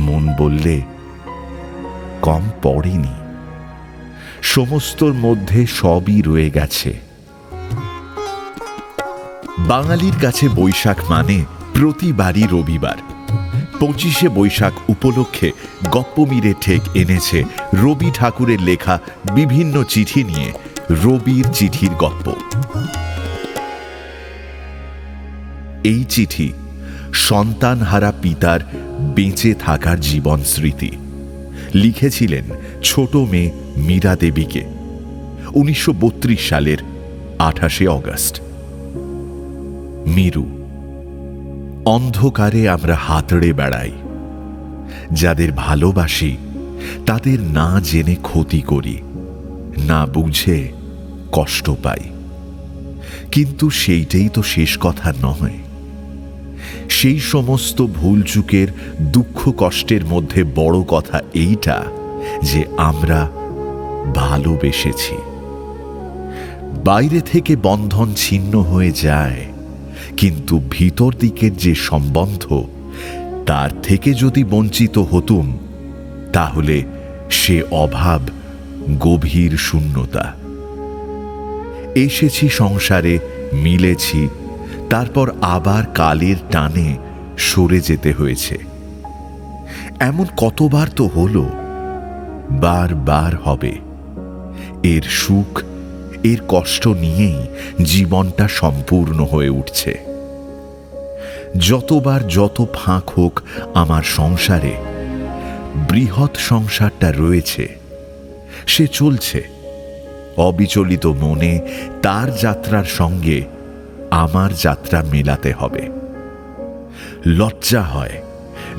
মন বললে কম পড়েনি, সমস্তর মধ্যে সবই রয়ে গেছে। বাঙালির কাছে বৈশাখ মানে প্রতিবারই রবিবার। 25শে বৈশাখ উপলক্ষে গপ্পমীরে ঠেক এনেছে রবি ঠাকুরের লেখা বিভিন্ন চিঠি নিয়ে রবির চিঠির গপ্প। এই চিঠি সন্তানহারা পিতার বেঁচে থাকার জীবন স্মৃতি। লিখেছিলেন ছোট মেয়ে মীরা দেবীকে 1932 সালের 28শে অগস্ট। মীরু, অন্ধকারে আমরা হাতড়ে বেড়াই, যাদের ভালোবাসি তাদের না জেনে ক্ষতি করি, না বুঝে কষ্ট পাই। কিন্তু সেইটাই তো শেষ কথা নয়। সেই সমস্ত ভুল চুকের দুঃখ কষ্টের মধ্যে বড় কথা এইটা যে আমরা ভালোবেসেছি। বাইরে থেকে বন্ধন ছিন্ন হয়ে যায়, কিন্তু ভিতর দিকের যে সম্বন্ধ তার থেকে যদি বঞ্চিত হতুম তাহলে সে অভাব গভীর শূন্যতা। এসেছি সংসারে, মিলেছি, তারপর আবার কালের টানে সরে যেতে হয়েছে। এমন কতবার তো হলো, বারবার হবে। এর সুখ এর কষ্ট নিয়েই জীবনটা সম্পূর্ণ হয়ে উঠছে। যতবার যত ফাঁক হোক আমার সংসারে, বৃহৎ সংসারটা রয়েছে, সে চলছে অবিচলিত মনে। তার যাত্রার সঙ্গে আমার যাত্রা মেলাতে হবে। লজ্জা হয়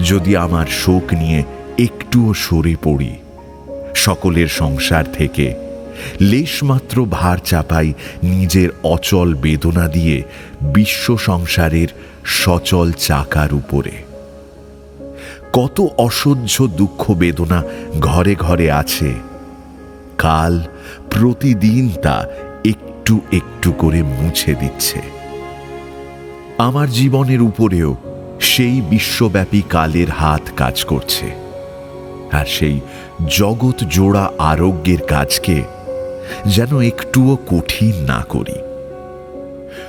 যদি আমার শোক নিয়ে একটুও সরে পড়ি সকলের সংসার থেকে, লেশমাত্র ভার চাপাই নিজের অচল বেদনা দিয়ে বিশ্ব সংসারের সচল চাকার উপরে। কত অসহ্য দুঃখ বেদনা ঘরে ঘরে আছে, কাল প্রতিদিন তা একটু একটু করে মুছে দিচ্ছে। আমার জীবনের উপরেও সেই বিশ্বব্যাপী কালের হাত কাজ করছে, আর সেই জগৎ জোড়া আরোগ্যের কাজকে যেন একটুও কঠিন না করি।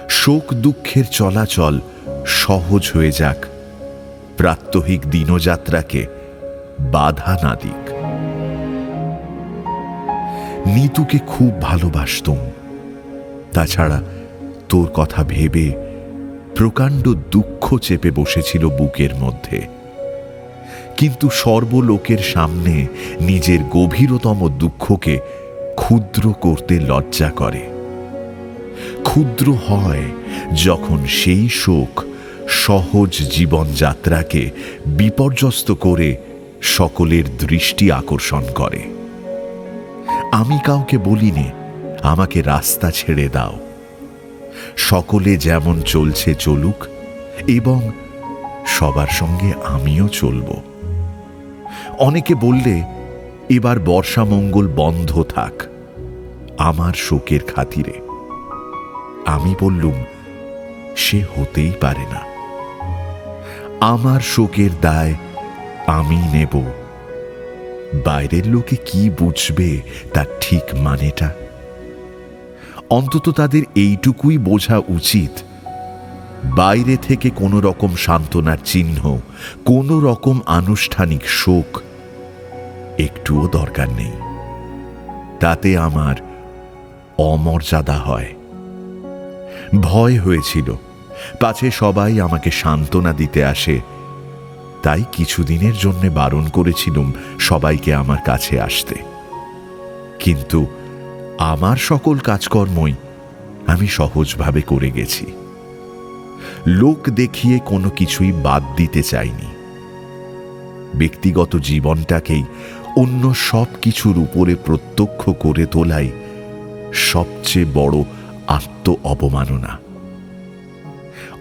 শোক দুঃখের চলাচল সহজ হয়ে যাক, প্রাত্যহিক দিনযাত্রাকে বাধা না দিক। নিতুকে খুব ভালোবাসতুম, তাছাড়া তোর কথা ভেবে প্রকাণ্ড দুঃখ চেপে বসেছিল বুকের মধ্যে। কিন্তু সর্বলোকের সামনে নিজের গভীরতম দুঃখকে ক্ষুদ্র করতে লজ্জা করে। ক্ষুদ্র হয় যখন সেই শোক সহজ জীবনযাত্রাকে বিপর্যস্ত করে সকলের দৃষ্টি আকর্ষণ করে। আমি কাউকে বলিনি আমাকে রাস্তা ছেড়ে দাও, সকলে যেমন চলছে চলুক, এবং সবার সঙ্গে আমিও চলব। অনেকে বললে এবার বর্ষা মঙ্গল বন্ধ থাক আমার শোকের খাতিরে। আমি বললুম সে হতেই পারে না। আমার শোকের দায় আমি নেব, বাইরের লোকে কি বুঝবে তার ঠিক মানেটা। অন্তত তাদের এইটুকুই বোঝা উচিত, বাইরে থেকে কোনো রকম সান্ত্বনার চিহ্ন, কোনো রকম আনুষ্ঠানিক শোক একটুও দরকার নেই। তাতে আমার অমর্যাদা হয়। ভয় হয়েছিল পাছে সবাই আমাকে সান্ত্বনা দিতে আসে, তাই কিছুদিনের জন্য বারণ করেছিলুম সবাইকে আমার কাছে আসতে। কিন্তু আমার সকল কাজকর্মই আমি সহজভাবে করে গেছি। লোক দেখিয়ে কোনো কিছুই বাদ দিতে চাইনি। ব্যক্তিগত জীবনটাকেই অন্য সব কিছুর উপরে প্রত্যক্ষ করে তোলাই সবচেয়ে বড় আত্ম অবমাননা।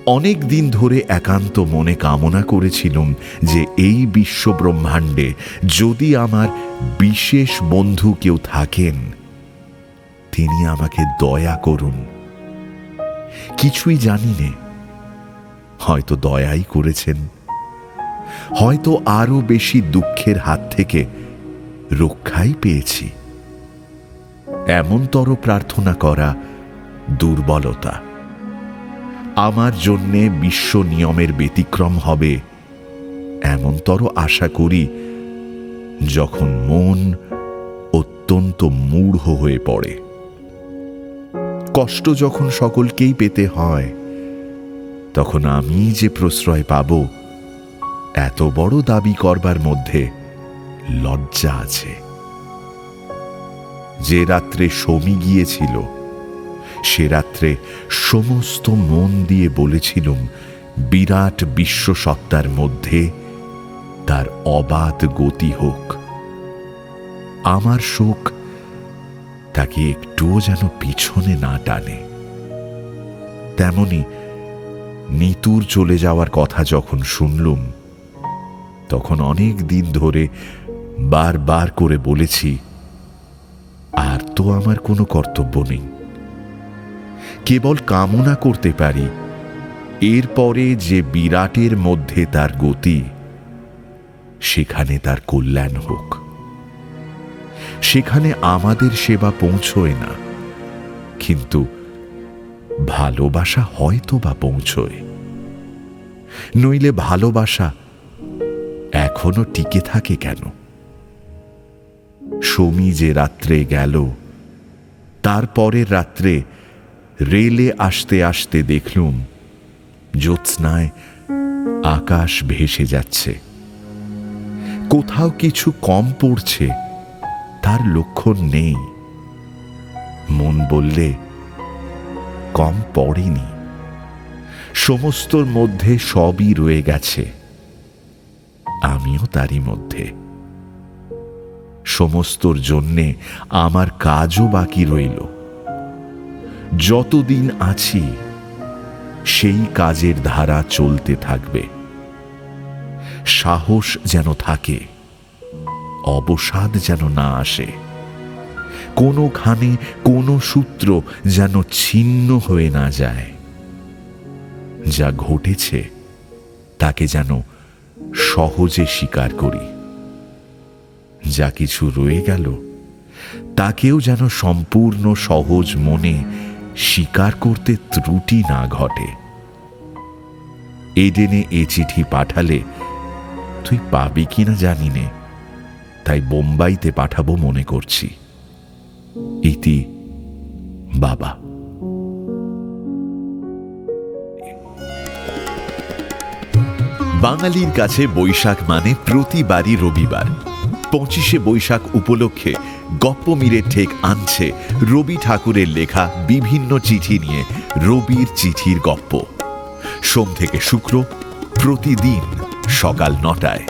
অনেক দিন ধরে একান্ত মনে কামনা করেছিলাম যে এই বিশ্ব ব্রহ্মাণ্ডে যদি আমার বিশেষ বন্ধু কেউ থাকেন, তিনি আমাকে দয়া করুন। কিছুই জানি নে, হয়তো দয়াই করেছেন, হয়তো আরো বেশি দুঃখের হাত থেকে রক্ষাই পেয়েছি। এমনতর প্রার্থনা করা দুর্বলতা। আমার জন্যে বিশ্ব নিয়মের ব্যতিক্রম হবে এমনতর আশা করি যখন মন অত্যন্ত মূঢ় হয়ে পড়ে। কষ্ট যখন সকলকেই পেতে হয়, তখন আমি যে প্রশ্রয় পাব এত বড় দাবি করবার মধ্যে লজ্জা আছে। যে রাত্রে শমী গিয়েছিল সে রাত্রে সমস্ত মন দিয়ে বলেছিলুম বিরাট বিশ্বসত্তার মধ্যে তার অবাধ গতি হোক। আমার শোক তাকে একটুও যেন পিছনে না টানে। তেমনি নিতুর চলে যাওয়ার কথা যখন শুনলুম, তখন অনেক দিন ধরে বারবার করে বলেছি, আর তো আমার কোনো কর্তব্য নেই, কেবল কামনা করতে পারি এরপরে যে বিরাটের মধ্যে তার গতি, সেখানে তার কল্যাণ হোক। সেখানে আমাদের সেবা পৌঁছয় না, কিন্তু ভালোবাসা হয়তো বা পৌঁছয়। নইলে ভালোবাসা এখনো টিকে থাকে কেন? শমী যে রাত্রে গেল, তারপরের রাত্রে রেলে আসতে আসতে দেখলুম জ্যোৎস্নায় আকাশ ভেসে যাচ্ছে। কোথাও কিছু কম পড়ছে তার লক্ষণ নেই। মন বললে কম পড়েনি, সমস্তর মধ্যে সবই রয়ে গেছে, আমিও তারই মধ্যে। সমস্তর জন্যে আমার কাজও বাকি রইল। যতদিন আছি সেই কাজের ধারা চলতে থাকবে। সাহস যেন থাকে, অবসাদ যেন না আসে, কোনোখানে কোনো সূত্র যেন ছিন্ন হয়ে না যায়। যা ঘটেছে তাকে যেন সহজে স্বীকার করি, যা কিছু রয়ে গেল তাকেও যেন সম্পূর্ণ সহজ মনে স্বীকার করতে ত্রুটি না ঘটে। এডেনে এ চিঠি পাঠালে তুই পাবি কিনা জানি নে, তাই বোম্বাইতে পাঠাবো মনে করছি। ইতি বাবা। বাঙালির কাছে বৈশাখ মানে প্রতিবারই রবিবার। 25শে বৈশাখ উপলক্ষে গপ্পমীরের ঠেক আনছে রবি ঠাকুরের লেখা বিভিন্ন চিঠি নিয়ে রবির চিঠির গপ্প। সোম থেকে শুক্র প্রতিদিন সকাল 9টায়।